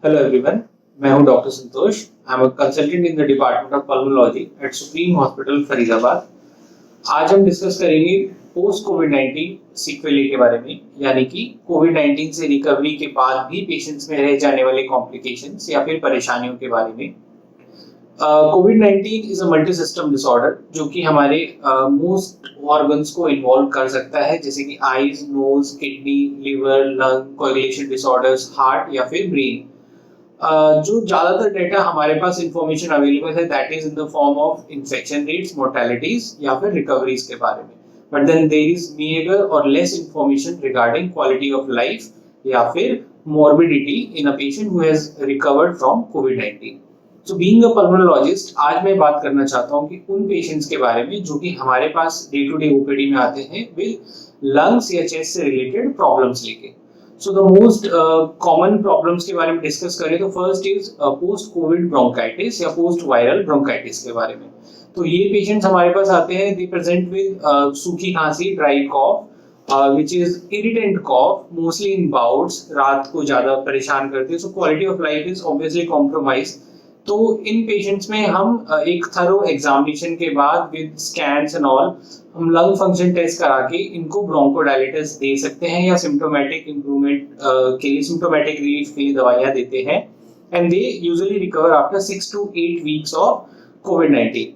Hello everyone, मैं हूं doctor Santosh. I am a consultant in the department of pulmology at Supreme hospital Faridabad. आज हम discuss करेंगे post Covid 19 सीक्वेले के बारे में, यानी कि कोविड 19 से रिकवरी के बाद भी पेशेंट्स में रह जाने वाले कॉम्प्लिकेशंस या फिर परेशानियों के बारे में। Covid 19 is a multi system disorder जो कि हमारे मोस्ट ऑर्गन्स को इन्वॉल्व कर सकता है, जैसे कि eyes, nose, kidney, liver, lung, coagulation disorders, heart या फिर ब्रेन। जो ज्यादातर डेटा हमारे पास इंफॉर्मेशन अवेलेबल है that is in the form of infection rates, mortalities या फिर रिकवरीज के बारे में। But then there is meagre और less information regarding quality of life या फिर morbidity in a patient who has recovered from Covid 19। So being a pulmonologist, आज मैं बात करना चाहता हूँ कि उन पेशेंट्स के बारे में जो कि हमारे पास डे टू डे ओपीडी में आते हैं विद लंग्स या चेस्ट से रिलेटेड प्रॉब्लम्स लेके। So the most common problems के बारे में डिस्कस करें तो first is post Covid bronchitis या पोस्ट वायरल ब्रोंकाइटिस के बारे में। तो ये पेशेंट्स हमारे पास आते हैं, दे प्रेजेंट विद सूखी खांसी, dry cough, which is irritant cough, mostly in bouts, रात को ज्यादा परेशान करते हैं, so quality of life is obviously compromised। तो इन पेशेंट्स में हम एक थरो एग्जामिनेशन के बाद विद स्कैन्स एंड ऑल हम लंग फंक्शन टेस्ट करा के इनको ब्रोंकोडायलेटर्स दे सकते हैं या सिम्प्टोमेटिक इंप्रूवमेंट के लिए, सिम्प्टोमेटिक रिलीफ के लिए दवाइयां देते हैं, and they usually recover after 6 to 8 weeks of COVID 19।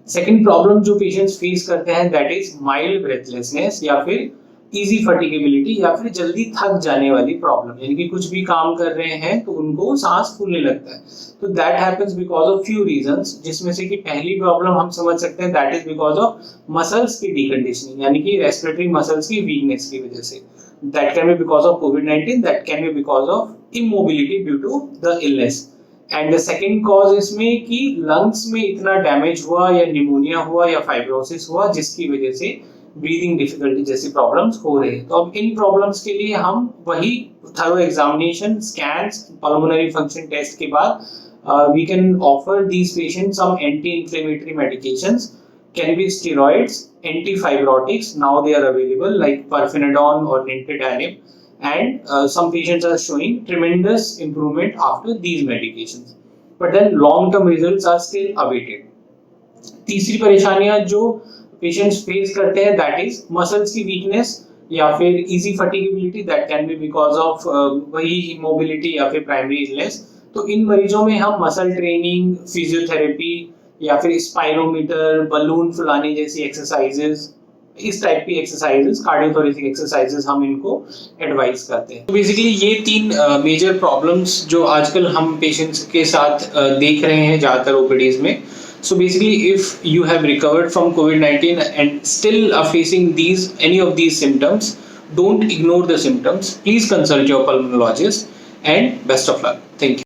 Second problem जो पेशेंट्स फेस करते हैं दैट इज माइल्ड ब्रेथलेसनेस या फिर इजी फटीगेबिलिटी या फिर जल्दी थक जाने वाली प्रॉब्लम, यानी कि कुछ भी काम कर रहे हैं तो उनको सांस फूलने लगता है। तो that happens because of few reasons, जिसमें से कि पहली प्रॉब्लम हम समझ सकते हैं that is because of muscles की डिकंडीशनिंग, यानी कि रेस्पिरेटरी मसल्स की वीकनेस की वजह से। That can be because of COVID 19, that can be because of immobility due to the illness. And the second cause इसमें कि लंग्स में इतना डैमेज हुआ या निमोनिया हुआ या फाइब्रोसिस हुआ जिसकी वजह से ब्रीदिंग डिफिकल्टी जैसी प्रॉब्लम्स हो रही है। तो अब इन प्रॉब्लम्स के लिए हम वही thorough examination, scans, pulmonary function test के बाद we can offer these patients some anti inflammatory medications, can be steroids, antifibrotics, now they are available like pirfenidone और nintedanib, and some patients are showing tremendous improvement after these medications, but then long term results are still awaited। तीसरी परेशानियां जो patients face करते हैं that is muscles की weakness या फिर easy fatigability, that can be because of वही immobility या फिर प्राइमरी इलनेस। तो इन मरीजों में हम मसल ट्रेनिंग, फिजियोथेरेपी या फिर स्पाइरोमीटर, बलून फुलाने जैसी एक्सरसाइजेस, इस टाइप की एक्सरसाइजेस, कार्डियोथोरेसिक एक्सरसाइजेस हम इनको एडवाइस करते हैं। तो बेसिकली ये तीन मेजर प्रॉब्लम्स जो आजकल हम पेशेंट्स के साथ देख रहे हैं ज़्यादातर ओपीडीज में। So basically, if you have recovered from COVID-19 and still are facing any of these symptoms, don't ignore the symptoms. Please consult your pulmonologist and best of luck. Thank you.